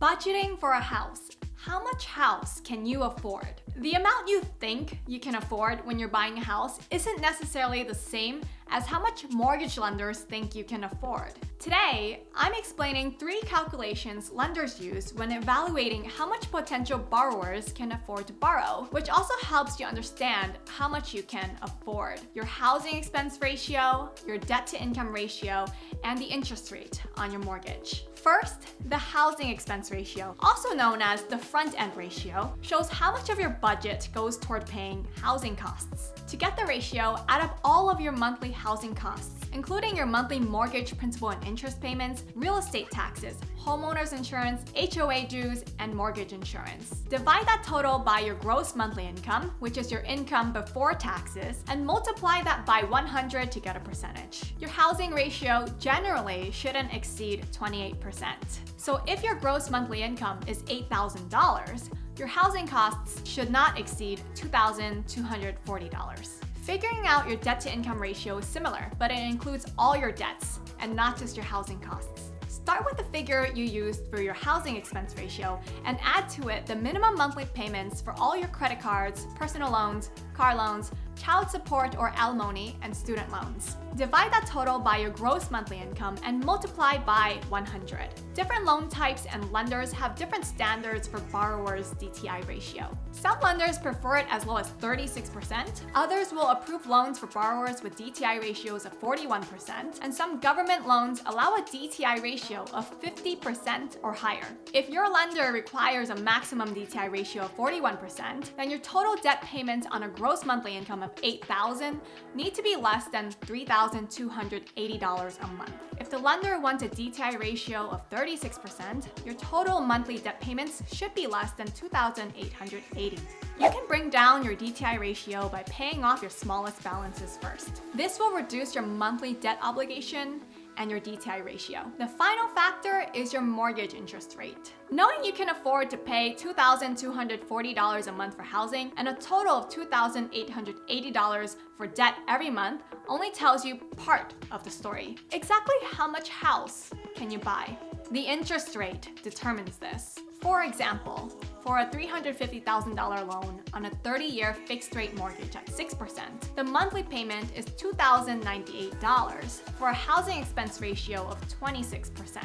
Budgeting for a house. How much house can you afford? The amount you think you can afford when you're buying a house isn't necessarily the same as how much mortgage lenders think you can afford. Today, I'm explaining 3 calculations lenders use when evaluating how much potential borrowers can afford to borrow, which also helps you understand how much you can afford. Your housing expense ratio, your debt to income ratio, and the interest rate on your mortgage. First, the housing expense ratio, also known as the front-end ratio, shows how much of your budget goes toward paying housing costs. To get the ratio, add up all of your monthly housing costs, including your monthly mortgage principal and interest payments, real estate taxes, homeowners insurance, HOA dues, and mortgage insurance. Divide that total by your gross monthly income, which is your income before taxes, and multiply that by 100 to get a percentage. Your housing ratio generally shouldn't exceed 28%. So if your gross monthly income is $8,000, your housing costs should not exceed $2,240. Figuring out your debt to income ratio is similar, but it includes all your debts and not just your housing costs. Start with the figure you used for your housing expense ratio and add to it the minimum monthly payments for all your credit cards, personal loans, car loans, child support or alimony, and student loans. Divide that total by your gross monthly income and multiply by 100. Different loan types and lenders have different standards for borrowers' DTI ratio. Some lenders prefer it as low as 36%, others will approve loans for borrowers with DTI ratios of 41%, and some government loans allow a DTI ratio of 50% or higher. If your lender requires a maximum DTI ratio of 41%, then your total debt payments on a gross monthly income of $8,000 need to be less than $3,280 a month. If the lender wants a DTI ratio of 36%, your total monthly debt payments should be less than $2,880. You can bring down your DTI ratio by paying off your smallest balances first. This will reduce your monthly debt obligation and your DTI ratio. The final factor is your mortgage interest rate. Knowing you can afford to pay $2,240 a month for housing and a total of $2,880 for debt every month only tells you part of the story. Exactly how much house can you buy? The interest rate determines this. For example, for a $350,000 loan on a 30-year fixed-rate mortgage at 6%, the monthly payment is $2,098 for a housing expense ratio of 26%.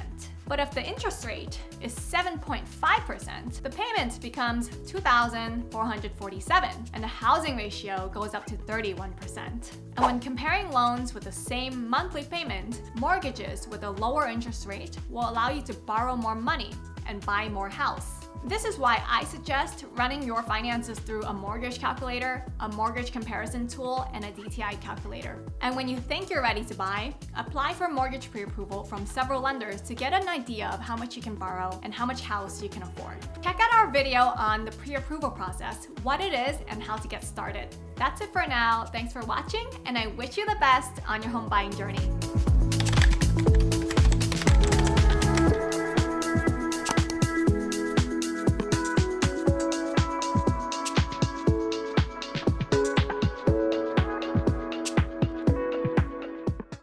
But if the interest rate is 7.5%, the payment becomes $2,447, and the housing ratio goes up to 31%. And when comparing loans with the same monthly payment, mortgages with a lower interest rate will allow you to borrow more money and buy more house. This is why I suggest running your finances through a mortgage calculator, a mortgage comparison tool, and a DTI calculator. And when you think you're ready to buy, apply for mortgage pre-approval from several lenders to get an idea of how much you can borrow and how much house you can afford. Check out our video on the pre-approval process, what it is, and how to get started. That's it for now. Thanks for watching, and I wish you the best on your home buying journey.